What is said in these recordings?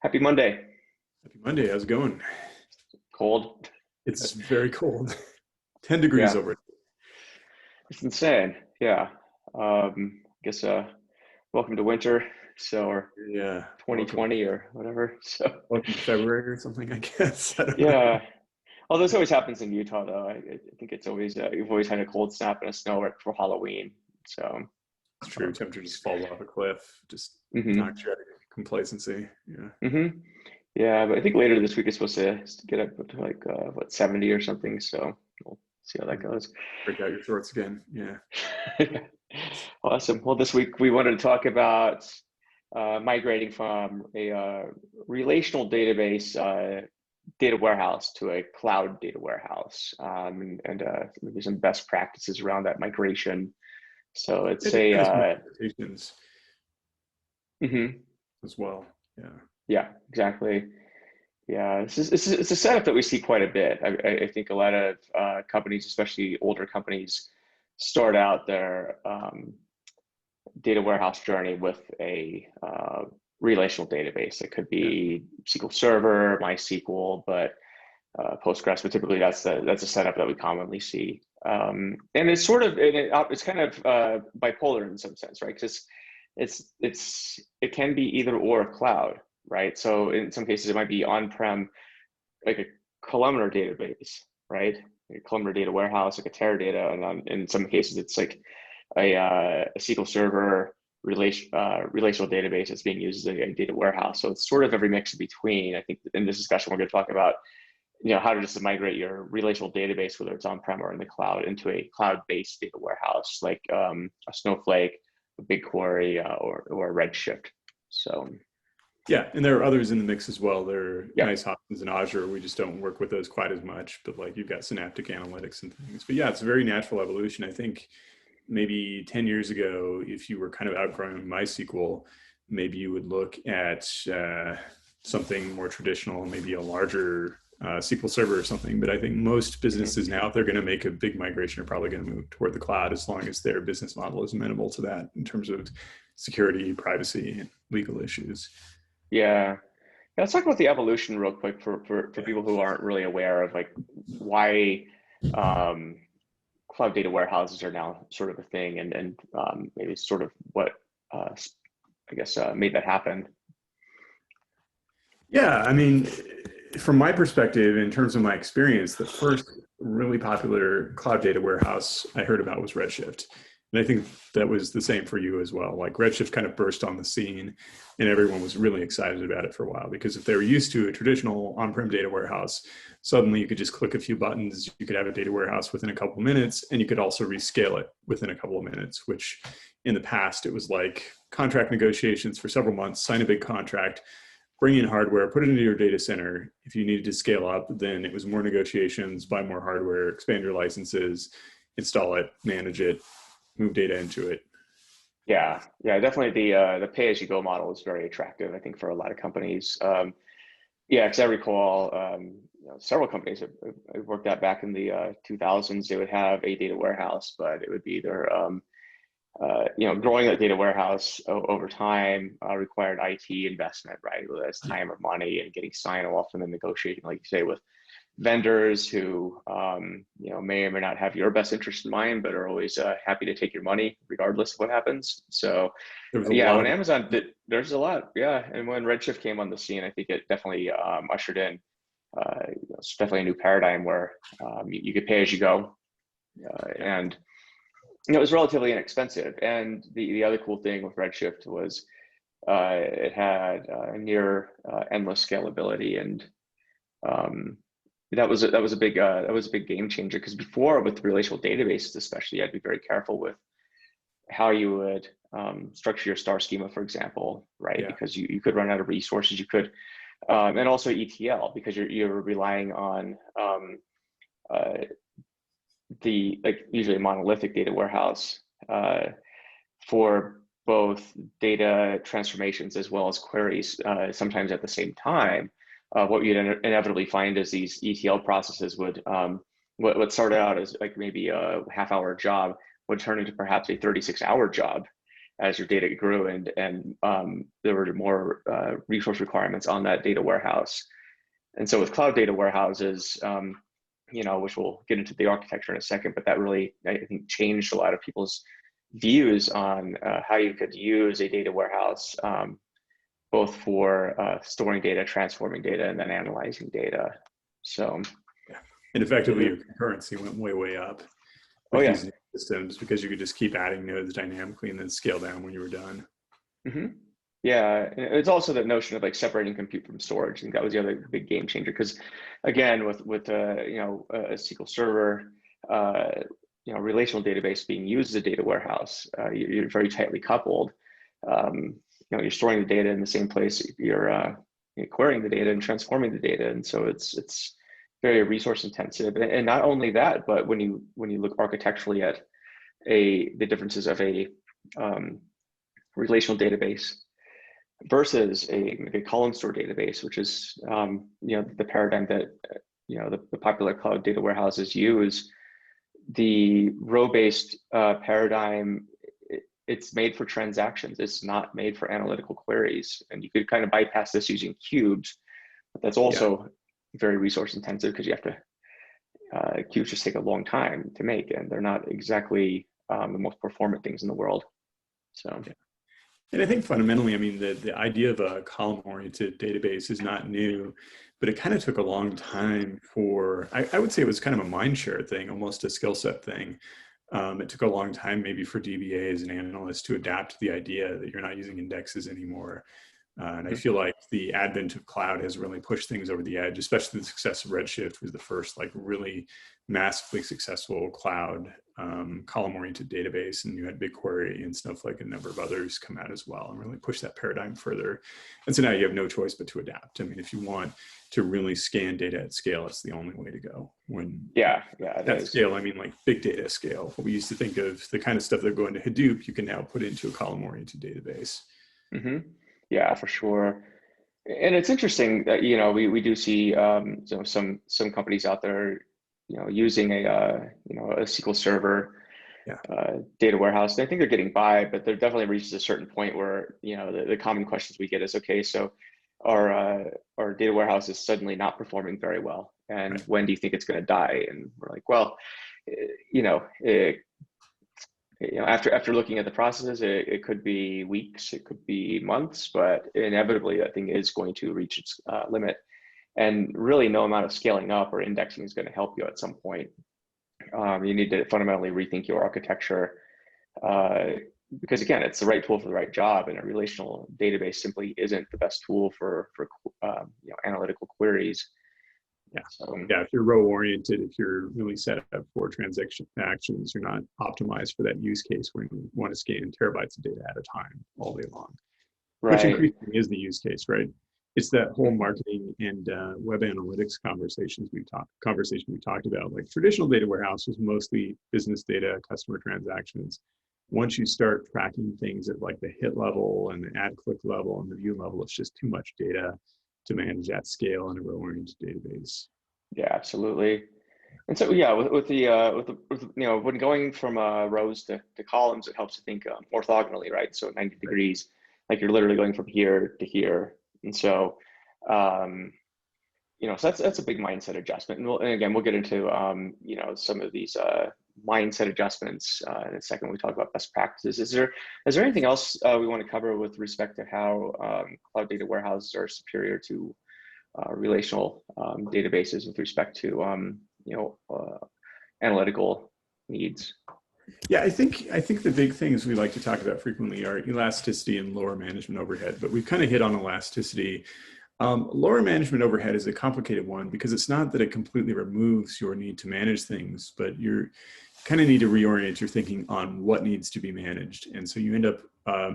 Happy Monday. Happy Monday. How's it going? Cold. It's very cold. 10 degrees Yeah, over. it's insane. Yeah. Guess welcome to winter. So or Yeah. Welcome. 2020 or whatever. So Welcome to February or something, I guess. I don't know. yeah. Although this always happens in Utah though. I think it's always you've always had a cold snap and a snow right for Halloween. So It's true. Temperature just falls off a cliff. Just hmm knocks you out of complacency. Yeah. hmm Yeah, but I think later this week it's supposed to get up to like what 70 or something. So we'll see how that goes. Break out your shorts again. Yeah. Awesome. Well, this week we wanted to talk about migrating from a relational database data warehouse to a cloud data warehouse, and maybe some best practices around that migration. So I it's think it has some a limitations mhm. as well. Yeah. Yeah, exactly. Yeah, it's a setup that we see quite a bit. I think a lot of companies, especially older companies, start out their data warehouse journey with a relational database. It could Yeah. be SQL Server, MySQL, but Postgres. But typically, that's a setup that we commonly see. And it's sort of it's kind of bipolar in some sense, right? Because it can be either or cloud, right? So in some cases, it might be on-prem, like a columnar database, right? Like a columnar data warehouse, like a Teradata, and in some cases, it's like a SQL Server relational database that's being used as a data warehouse. So it's sort of every mix in between. I think in this discussion, we're going to talk about how to just migrate your relational database, whether it's on-prem or in the cloud, into a cloud-based data warehouse like a Snowflake, a BigQuery, or a Redshift. So Yeah, and there are others in the mix as well. There are yeah. nice options in Azure. We just don't work with those quite as much, but like you've got Synaptic Analytics and things. But yeah, it's a very natural evolution. I think maybe 10 years ago, if you were kind of outgrowing MySQL, maybe you would look at something more traditional, maybe a larger SQL Server or something. But I think most businesses now, if they're going to make a big migration, are probably going to move toward the cloud as long as their business model is amenable to that in terms of security, privacy, and legal issues. Yeah. Yeah, let's talk about the evolution real quick for Yeah. people who aren't really aware of like why um, cloud data warehouses are now sort of a thing, and maybe sort of what I guess made that happen. Yeah, I mean, from my perspective, in terms of my experience, the first really popular cloud data warehouse I heard about was Redshift. And I think that was the same for you as well. Like Redshift kind of burst on the scene and everyone was really excited about it for a while because if they were used to a traditional on-prem data warehouse, suddenly you could just click a few buttons, you could have a data warehouse within a couple of minutes, and you could also rescale it within a couple of minutes, which in the past, it was like contract negotiations for several months, sign a big contract, bring in hardware, put it into your data center. If you needed to scale up, then it was more negotiations, buy more hardware, expand your licenses, install it, manage it, move data into it. Yeah, yeah, definitely the pay-as-you-go model is very attractive, I think, for a lot of companies. Yeah, because I recall several companies I've worked at back in the 2000s, they would have a data warehouse, but it would be either growing that data warehouse over time required IT investment, right? Whether that's time or money, and getting sign off and then negotiating, like you say, with vendors who may or may not have your best interest in mind, but are always happy to take your money regardless of what happens. So There was a yeah, lot when of, Amazon did, there's a lot. Yeah, and when Redshift came on the scene, I think it definitely ushered in it's definitely a new paradigm where you could pay as you go, yeah, and it was relatively inexpensive. And the other cool thing with Redshift was it had near endless scalability, and um, that was a big game changer, because before, with relational databases especially, you had to be very careful with how you would structure your star schema, for example, right? yeah, Because you could run out of resources. You could and also ETL, because you're relying on uh, the like usually a monolithic data warehouse for both data transformations as well as queries, sometimes at the same time. What you'd inevitably find is these ETL processes would what started out as like maybe a half-hour job would turn into perhaps a 36-hour job, as your data grew, and there were more resource requirements on that data warehouse. And so with cloud data warehouses, which we'll get into the architecture in a second, but that really, I think, changed a lot of people's views on how you could use a data warehouse, both for storing data, transforming data, and then analyzing data. So, and effectively, your concurrency went way up with these new systems, because you could just keep adding nodes dynamically and then scale down when you were done. Yeah, it's also the notion of like separating compute from storage. I think that was the other big game changer, because again, with a SQL Server, relational database being used as a data warehouse, you're very tightly coupled. You're storing the data in the same place. You're querying the data and transforming the data, and so it's very resource intensive. And not only that, but when you look architecturally at the differences of a relational database versus a column store database, which is the paradigm that the popular cloud data warehouses use. The row-based paradigm, it's made for transactions. It's not made for analytical queries. And you could kind of bypass this using cubes, but that's also very resource intensive, because you have to, cubes just take a long time to make, and they're not exactly the most performant things in the world. So. And I think fundamentally, I mean, the idea of a column-oriented database is not new, but it kind of took a long time for, I would say it was kind of a mind share thing, almost a skill set thing. It took a long time maybe for DBAs and analysts to adapt to the idea that you're not using indexes anymore. And I feel like the advent of cloud has really pushed things over the edge, especially the success of Redshift was the first like really massively successful cloud column-oriented database. And you had BigQuery and Snowflake and a number of others come out as well and really push that paradigm further. And so now you have no choice but to adapt. I mean, if you want to really scan data at scale, it's the only way to go. When at scale, I mean like big data scale. What we used to think of the kind of stuff that go into Hadoop, you can now put into a column-oriented database. Yeah, for sure. And it's interesting that, we do see some companies out there, using a SQL Server data warehouse. And I think they're getting by, but there definitely reaches a certain point where, the common questions we get is, okay, so our data warehouse is suddenly not performing very well. And when do you think it's going to die? And we're like, well, after looking at the processes, it could be weeks, it could be months, but inevitably that thing is going to reach its limit. And really no amount of scaling up or indexing is going to help you at some point. You need to fundamentally rethink your architecture, because again, it's the right tool for the right job, and a relational database simply isn't the best tool for analytical queries. If you're row oriented, if you're really set up for transaction actions, you're not optimized for that use case when you want to scan terabytes of data at a time all day long. Which increasingly is the use case, right? It's that whole marketing and web analytics conversation we talked about. Like traditional data warehouse was mostly business data, customer transactions. Once you start tracking things at like the hit level and the ad click level and the view level, it's just too much data to manage at scale in a row-oriented database. Yeah, absolutely. And so, when going from rows to columns, it helps to think orthogonally, right? So 90 degrees, like you're literally going from here to here. And so, so that's a big mindset adjustment. And again, we'll get into, some of these mindset adjustments in a second when we talk about best practices. Is there anything else we want to cover with respect to how cloud data warehouses are superior to relational databases with respect to analytical needs? Yeah, I think the big things we like to talk about frequently are elasticity and lower management overhead, but we've kind of hit on elasticity. Lower management overhead is a complicated one because it's not that it completely removes your need to manage things, but you kind of need to reorient your thinking on what needs to be managed. And so you end up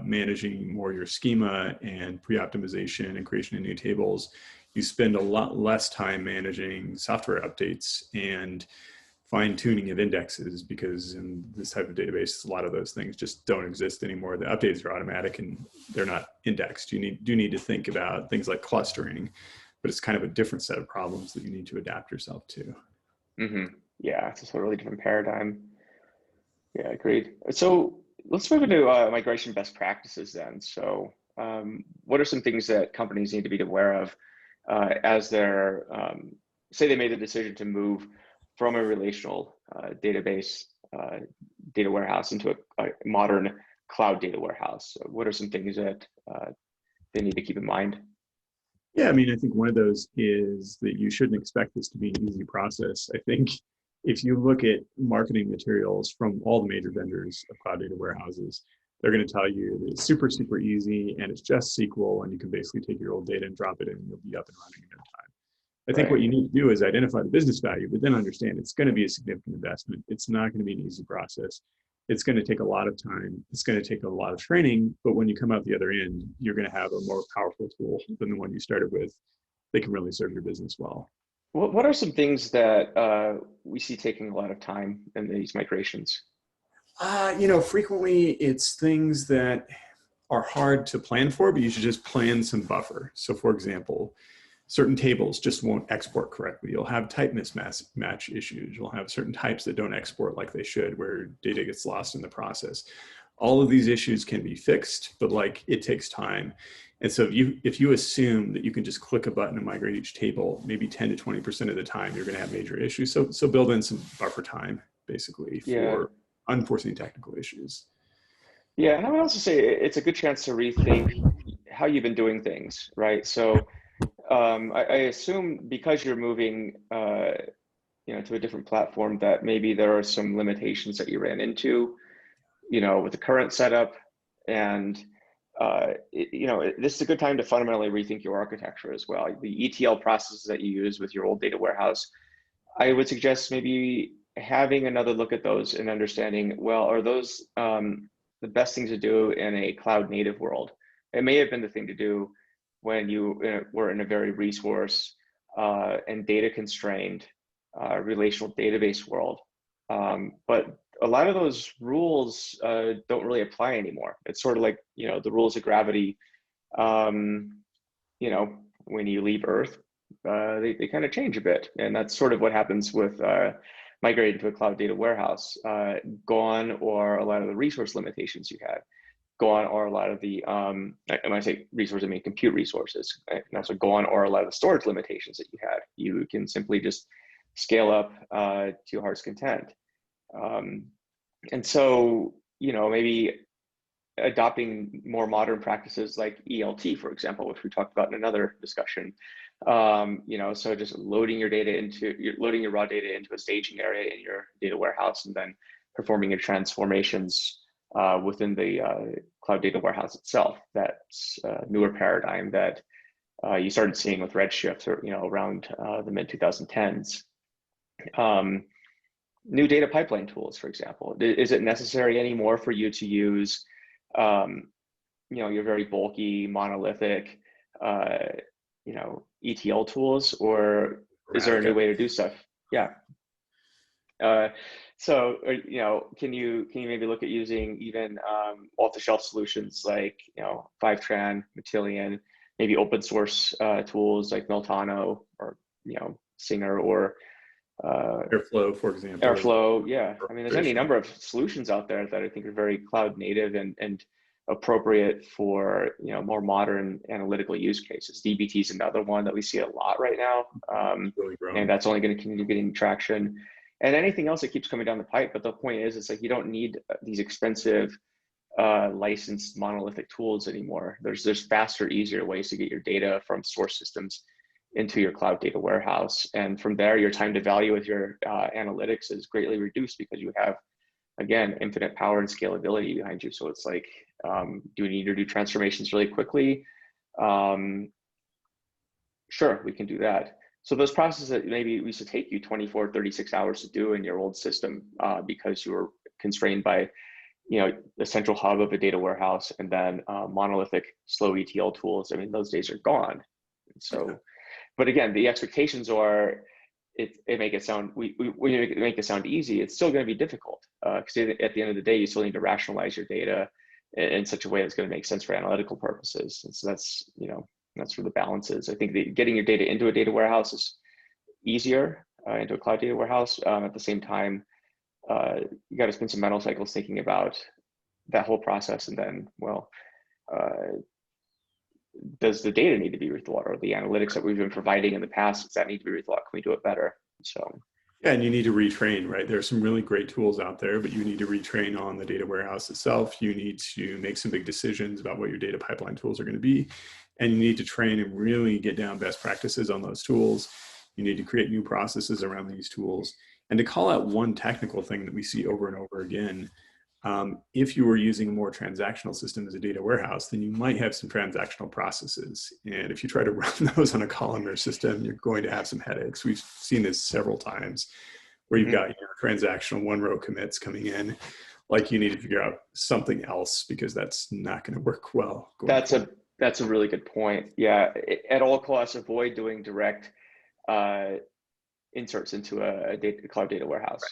managing more your schema and pre-optimization and creation of new tables. You spend a lot less time managing software updates and fine-tuning of indexes, because in this type of database, a lot of those things just don't exist anymore. The updates are automatic and they're not indexed. You do need to think about things like clustering, but it's kind of a different set of problems that you need to adapt yourself to. Yeah, it's a totally different paradigm. Yeah, agreed. So let's move into migration best practices then. So what are some things that companies need to be aware of as they're, say they made the decision to move from a relational database data warehouse into a modern cloud data warehouse? So what are some things that they need to keep in mind? Yeah, I mean, I think one of those is that you shouldn't expect this to be an easy process. I think if you look at marketing materials from all the major vendors of cloud data warehouses, they're going to tell you that it's super, super easy and it's just SQL, and you can basically take your old data and drop it in and you'll be up and running in no time. I think what you need to do is identify the business value, but then understand it's going to be a significant investment. It's not going to be an easy process. It's going to take a lot of time. It's going to take a lot of training, but when you come out the other end, you're going to have a more powerful tool than the one you started with that can really serve your business well. What are some things that we see taking a lot of time in these migrations? Frequently it's things that are hard to plan for, but you should just plan some buffer. So for example, certain tables just won't export correctly. You'll have type mismatch issues. You'll have certain types that don't export like they should, where data gets lost in the process. All of these issues can be fixed, but like it takes time. And so if you assume that you can just click a button and migrate each table, maybe 10 to 20% of the time, you're going to have major issues. So build in some buffer time, basically, for unforeseen technical issues. Yeah, and I would also say it's a good chance to rethink how you've been doing things, right? So I assume because you're moving, to a different platform, that maybe there are some limitations that you ran into, with the current setup, and this is a good time to fundamentally rethink your architecture as well. The ETL processes that you use with your old data warehouse, I would suggest maybe having another look at those and understanding, well, are those the best things to do in a cloud native world? It may have been the thing to do when you were in a very resource and data constrained relational database world. But a lot of those rules don't really apply anymore. It's sort of like, the rules of gravity, when you leave Earth, they kind of change a bit. And that's sort of what happens with migrating to a cloud data warehouse. Gone or a lot of the resource limitations you had. Gone or a lot of the, and when I say resources, I mean compute resources. And also gone or a lot of the storage limitations that you had. You can simply just scale up to your heart's content. And so, maybe adopting more modern practices like ELT, for example, which we talked about in another discussion. So just loading your raw data into a staging area in your data warehouse, and then performing your transformations within the cloud data warehouse itself. That's a newer paradigm that you started seeing with Redshift, around the mid 2010s. New data pipeline tools, for example. Is it necessary anymore for you to use, your very bulky, monolithic, ETL tools, or is there a new way to do stuff? Yeah. So, can you maybe look at using even off-the-shelf solutions like, Fivetran, Matillion, maybe open source tools like Meltano or, Singer, or Airflow, for example. Airflow, yeah. I mean, there's any number of solutions out there that I think are very cloud native and appropriate for, more modern analytical use cases. DBT is another one that we see a lot right now, and that's only going to continue getting traction. And anything else that keeps coming down the pipe. But the point is, it's like you don't need these expensive licensed monolithic tools anymore. There's faster, easier ways to get your data from source systems into your cloud data warehouse. And from there, your time to value with your analytics is greatly reduced because you have, again, infinite power and scalability behind you. So it's like, do we need to do transformations really quickly? Sure, we can do that. So those processes that maybe used to take you 24, 36 hours to do in your old system because you were constrained by, the central hub of a data warehouse and then monolithic slow ETL tools. I mean, those days are gone. So, but again, the expectations are, it make it sound, we make it sound easy, it's still going to be difficult because at the end of the day, you still need to rationalize your data in such a way that's going to make sense for analytical purposes. And so that's, that's where the balance is. I think that getting your data into a data warehouse is easier, into a cloud data warehouse. At the same time, you got to spend some mental cycles thinking about, that whole process, and then, well, does the data need to be rethought, or the analytics that we've been providing in the past, does that need to be rethought? Can we do it better? So. Yeah, and you need to retrain, right? There are some really great tools out there, but you need to retrain on the data warehouse itself. You need to make some big decisions about what your data pipeline tools are going to be. And you need to train and really get down best practices on those tools. You need to create new processes around these tools. And to call out one technical thing that we see over and over again, if you were using a more transactional system as a data warehouse, then you might have some transactional processes. And if you try to run those on a columnar system, you're going to have some headaches. We've seen this several times where you've got transactional one row commits coming in, like you need to figure out something else because that's not going to work well. That's a really good point. Yeah, at all costs, avoid doing direct inserts into a cloud data warehouse.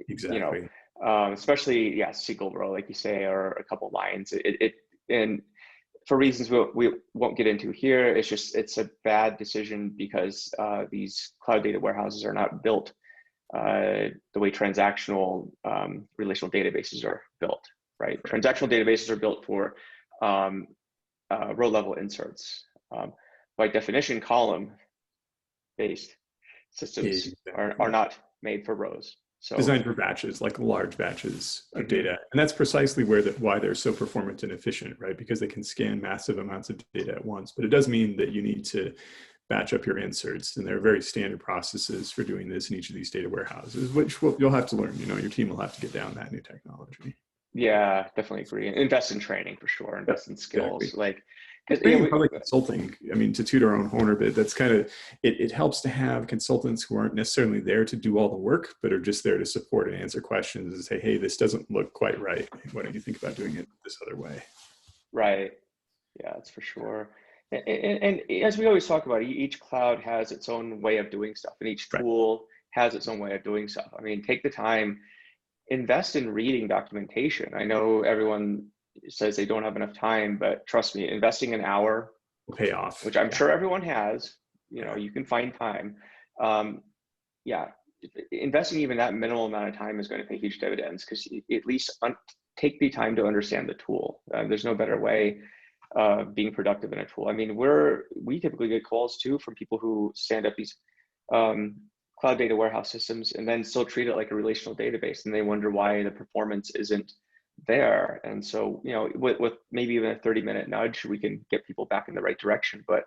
Exactly. Especially, yeah, SQL row, like you say, or a couple lines. And for reasons we won't get into here, it's a bad decision because these cloud data warehouses are not built the way transactional relational databases are built, right? Transactional databases are built for row level inserts. By definition, column-based systems are not made for rows. So designed for batches, like large batches of data. And that's precisely why they're so performant and efficient, right? Because they can scan massive amounts of data at once. But it does mean that you need to batch up your inserts. And there are very standard processes for doing this in each of these data warehouses, which you'll have to learn. Your team will have to get down that new technology. Yeah, definitely agree. Invest in training for sure. Invest in skills. Exactly. Probably consulting. I mean, to toot our own horn a bit, that's kind of it helps to have consultants who aren't necessarily there to do all the work, but are just there to support and answer questions and say, hey, this doesn't look quite right. Why don't you think about doing it this other way? Right. Yeah, that's for sure. And as we always talk about, each cloud has its own way of doing stuff, and each tool has its own way of doing stuff. I mean, take the time, invest in reading documentation. I know everyone says they don't have enough time, but trust me, investing an hour will pay off, which I'm sure everyone has. You can find time. Investing even that minimal amount of time is going to pay huge dividends, because at least take the time to understand the tool. There's no better way of being productive in a tool. I mean, we typically get calls too from people who stand up these cloud data warehouse systems and then still treat it like a relational database, and they wonder why the performance isn't there. And so, with maybe even a 30-minute nudge, we can get people back in the right direction. But,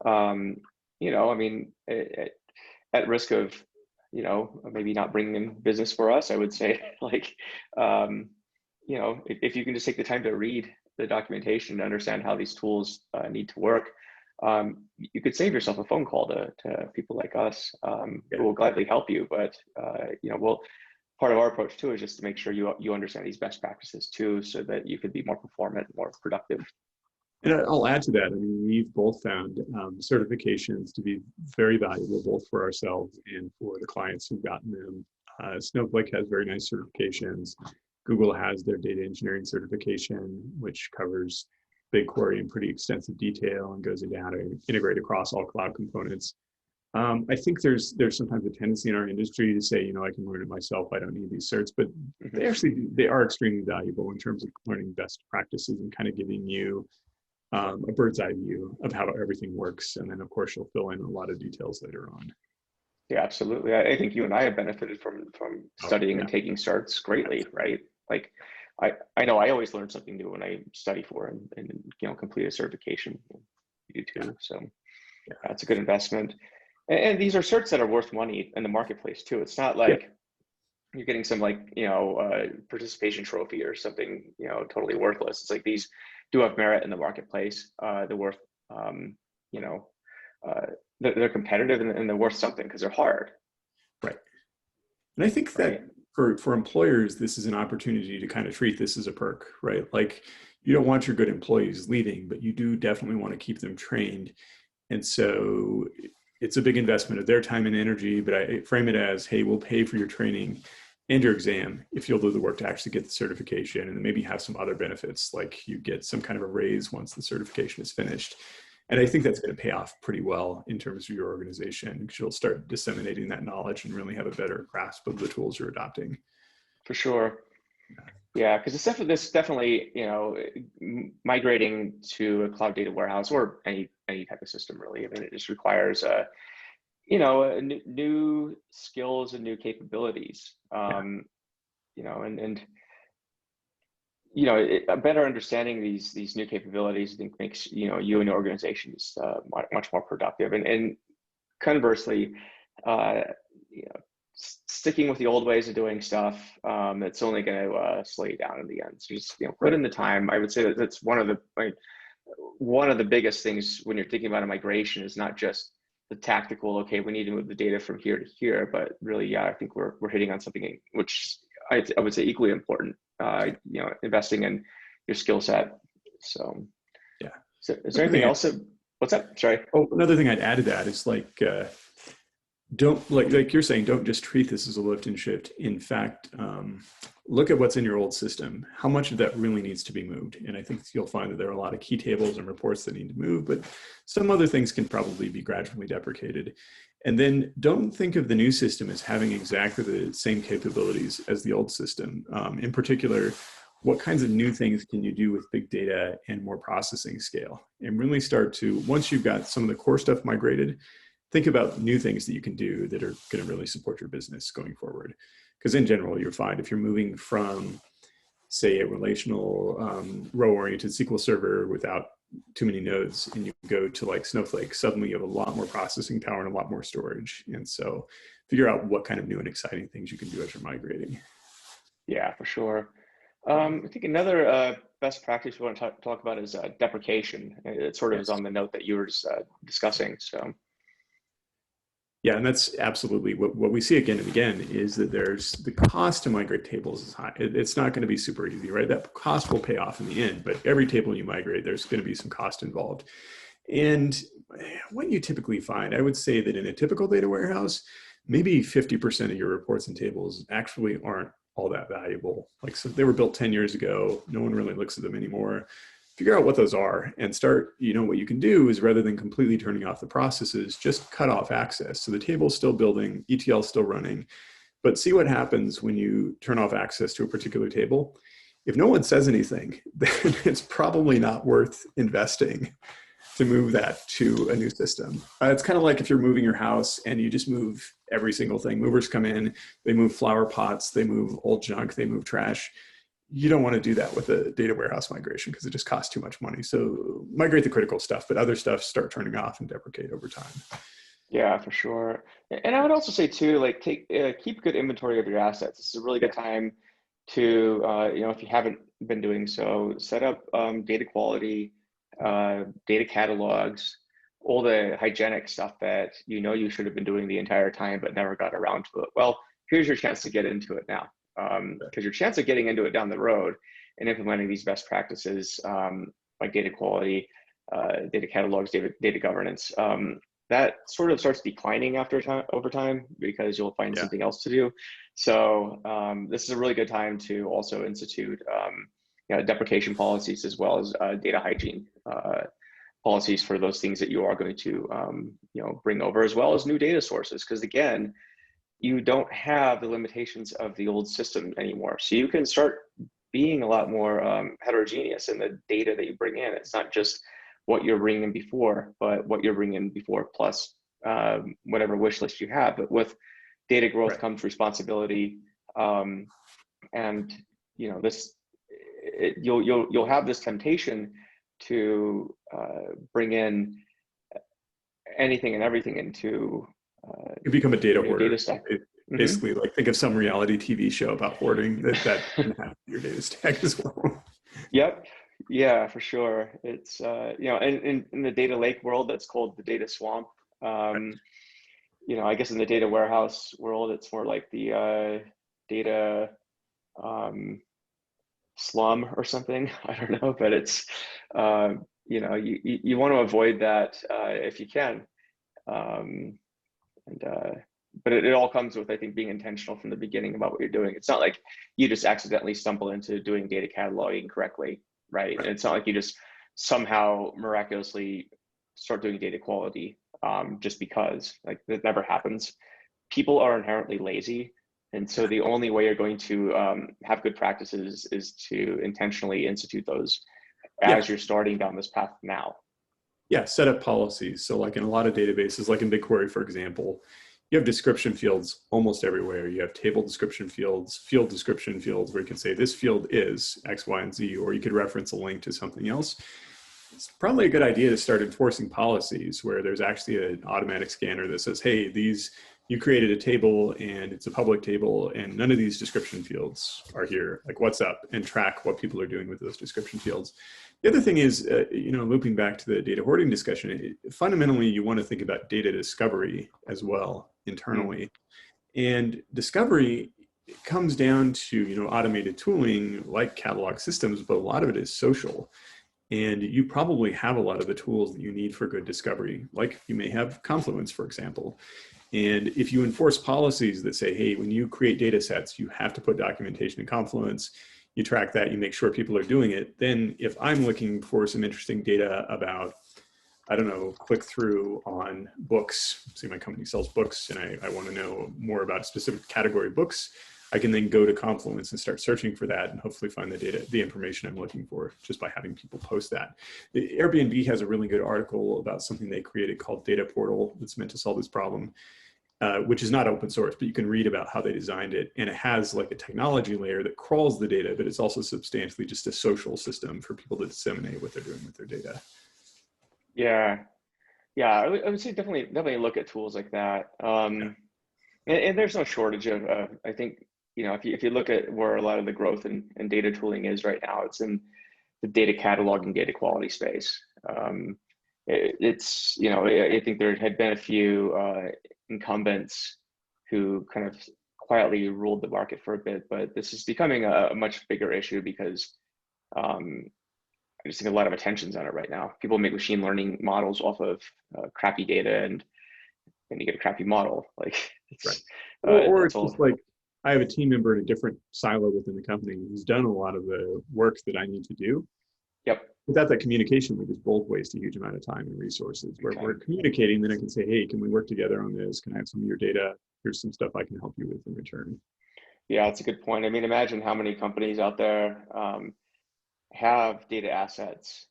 I mean, at risk of, maybe not bringing in business for us, I would say, like, if you can just take the time to read the documentation to understand how these tools need to work, you could save yourself a phone call to people like us who will gladly help you. But, part of our approach too is just to make sure you understand these best practices too, so that you could be more performant, more productive. And I'll add to that. I mean, we've both found certifications to be very valuable, both for ourselves and for the clients who've gotten them. Snowflake has very nice certifications. Google has their data engineering certification, which covers BigQuery in pretty extensive detail and goes into how to integrate across all cloud components. I think there's sometimes a tendency in our industry to say, I can learn it myself, I don't need these certs, but they are extremely valuable in terms of learning best practices and kind of giving you a bird's eye view of how everything works. And then of course you'll fill in a lot of details later on. Yeah, absolutely. I think you and I have benefited from studying and taking certs greatly, right? Like, I know I always learn something new when I study for and complete a certification. You do too. So that's a good investment. And these are certs that are worth money in the marketplace too. It's not like you're getting some participation trophy or something, totally worthless. It's like these do have merit in the marketplace. They're worth, they're competitive and they're worth something because they're hard. Right. And I think that for employers, this is an opportunity to kind of treat this as a perk, right? Like, you don't want your good employees leaving, but you do definitely want to keep them trained. And so it's a big investment of their time and energy, but I frame it as, hey, we'll pay for your training and your exam if you'll do the work to actually get the certification, and then maybe have some other benefits, like you get some kind of a raise once the certification is finished. And I think that's going to pay off pretty well in terms of your organization, because you'll start disseminating that knowledge and really have a better grasp of the tools you're adopting. For sure. Yeah, because this definitely, migrating to a cloud data warehouse or any type of system really. I mean, it just requires new skills and new capabilities. Yeah. And a better understanding these new capabilities, I think, makes you and your organizations much more productive. And conversely, uh, sticking with the old ways of doing stuff, it's only going to slow you down in the end. So just put Right. in the time. I would say that that's one of the biggest things when you're thinking about a migration is not just the tactical. Okay, we need to move the data from here to here, but really, yeah, I think we're hitting on something which I would say equally important. Investing in your skill set. So, Yeah. is there anything else? What's that? Sorry. Oh, another thing I'd add to that is like, don't like you're saying, don't just treat this as a lift and shift. In fact, look at what's in your old system. How much of that really needs to be moved? And I think you'll find that there are a lot of key tables and reports that need to move, but some other things can probably be gradually deprecated. And then don't think of the new system as having exactly the same capabilities as the old system. In particular, what kinds of new things can you do with big data and more processing scale? And really start to, once you've got some of the core stuff migrated, think about new things that you can do that are going to really support your business going forward. Because in general, you'll find if you're moving from, say, a relational row-oriented SQL server without too many nodes, and you go to like Snowflake, suddenly you have a lot more processing power and a lot more storage. And so figure out what kind of new and exciting things you can do as you're migrating. Yeah, for sure. I think another best practice we want to talk about is deprecation. It sort of is Yes. on the note that you were discussing. So. Yeah, and that's absolutely what we see again and again is that there's the cost to migrate tables is high. It's not going to be super easy, right? That cost will pay off in the end, but every table you migrate, there's going to be some cost involved. And what you typically find, I would say that in a typical data warehouse, maybe 50% of your reports and tables actually aren't all that valuable. Like, so they were built 10 years ago. No one really looks at them anymore. Figure out what those are and start, what you can do is rather than completely turning off the processes, just cut off access. So the table's still building, ETL's still running, but see what happens when you turn off access to a particular table. If no one says anything, then it's probably not worth investing to move that to a new system. It's kind of like if you're moving your house and you just move every single thing. Movers come in, they move flower pots, they move old junk, they move trash. You don't want to do that with a data warehouse migration because it just costs too much money. So migrate the critical stuff, but other stuff start turning off and deprecate over time. Yeah, for sure. And I would also say too, like keep good inventory of your assets. This is a really good time to, if you haven't been doing so, set up data quality, data catalogs, all the hygienic stuff that you should have been doing the entire time but never got around to it. Well, here's your chance to get into it now, because your chance of getting into it down the road and implementing these best practices like data quality, data catalogs, data governance, that sort of starts declining over time because you'll find something else to do. So this is a really good time to also institute deprecation policies as well as data hygiene policies for those things that you are going to bring over, as well as new data sources. Because again, you don't have the limitations of the old system anymore. So you can start being a lot more heterogeneous in the data that you bring in. It's not just what you're bringing in before, but what you're bringing in before plus whatever wish list you have. But with data growth comes responsibility, and you'll have this temptation to bring in anything and everything into you become a data hoarder. Data stack. Basically, like think of some reality TV show about hoarding that can happen to your data stack as well. Yep. Yeah, for sure. It's in the data lake world, that's called the data swamp. I guess in the data warehouse world, it's more like the data slum or something. I don't know, but it's you want to avoid that if you can. But it all comes with, I think, being intentional from the beginning about what you're doing. It's not like you just accidentally stumble into doing data cataloging correctly, right? And it's not like you just somehow miraculously start doing data quality just because. Like, that never happens. People are inherently lazy. And so the only way you're going to have good practices is to intentionally institute those as you're starting down this path now. Yeah, set up policies. So like in a lot of databases, like in BigQuery, for example, you have description fields almost everywhere. You have table description fields, field description fields, where you can say this field is X, Y, and Z, or you could reference a link to something else. It's probably a good idea to start enforcing policies where there's actually an automatic scanner that says, hey, you created a table and it's a public table and none of these description fields are here. Like, what's up? And track what people are doing with those description fields. The other thing is, looping back to the data hoarding discussion, fundamentally, you want to think about data discovery as well internally. And discovery comes down to, automated tooling like catalog systems, but a lot of it is social. And you probably have a lot of the tools that you need for good discovery, like you may have Confluence, for example. And if you enforce policies that say, hey, when you create data sets, you have to put documentation in Confluence, you track that, you make sure people are doing it, then if I'm looking for some interesting data about, I don't know, click through on books, say my company sells books and I want to know more about a specific category of books, I can then go to Confluence and start searching for that and hopefully find the information I'm looking for just by having people post that. Airbnb has a really good article about something they created called Data Portal that's meant to solve this problem, which is not open source, but you can read about how they designed it. And it has like a technology layer that crawls the data, but it's also substantially just a social system for people to disseminate what they're doing with their data. Yeah, I would say definitely look at tools like that. And there's no shortage of, I think, if you look at where a lot of the growth in data tooling is right now, it's in the data cataloging, data quality space. I think there had been a few incumbents who kind of quietly ruled the market for a bit, but this is becoming a much bigger issue because I just think a lot of attention's on it right now. People make machine learning models off of crappy data, and then you get a crappy model. Like, it's, or it's just like, I have a team member in a different silo within the company who's done a lot of the work that I need to do. Yep. Without that communication, we just both waste a huge amount of time and resources. Where we're communicating, then I can say, hey, can we work together on this? Can I have some of your data? Here's some stuff I can help you with in return. Yeah, that's a good point. I mean, imagine how many companies out there have data assets,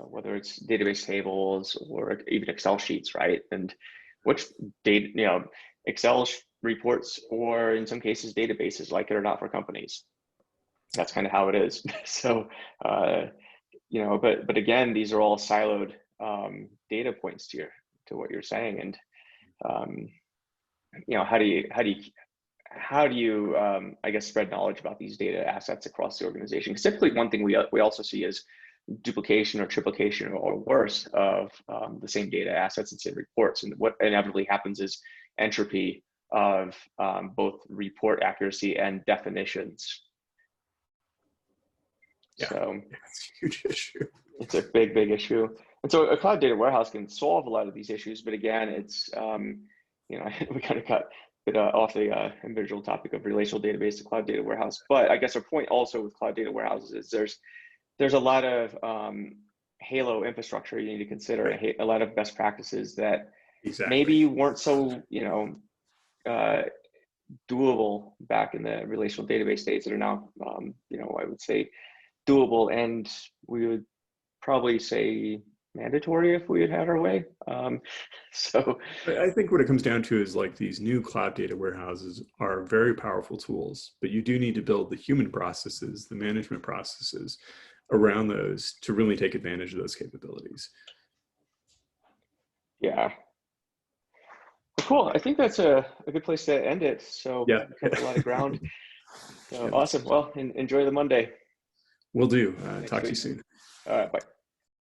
whether it's database tables or even Excel sheets, right? And which data, Excel reports, or in some cases databases, like it or not, for companies. That's kind of how it is. So, but again, these are all siloed data points to what you're saying, and how do you I guess spread knowledge about these data assets across the organization? Because typically one thing we also see is duplication or triplication or worse of the same data assets and same reports, and what inevitably happens is entropy of both report accuracy and definitions. Yeah, so it's a huge issue. It's a big issue. And so a cloud data warehouse can solve a lot of these issues, but again, it's we kind of got a bit off the individual topic of relational database to cloud data warehouse. But I guess our point also with cloud data warehouses is there's a lot of halo infrastructure you need to consider, right. A lot of best practices that maybe weren't so doable back in the relational database days that are now I would say doable, and we would probably say mandatory if we had our way. So I think what it comes down to is like these new cloud data warehouses are very powerful tools, but you do need to build the human processes, the management processes around those to really take advantage of those capabilities. Yeah. Cool. I think that's a good place to end it. So yeah, we covered a lot of ground. So, awesome. Well, enjoy the Monday. Will do. Talk to you soon. All right. Bye.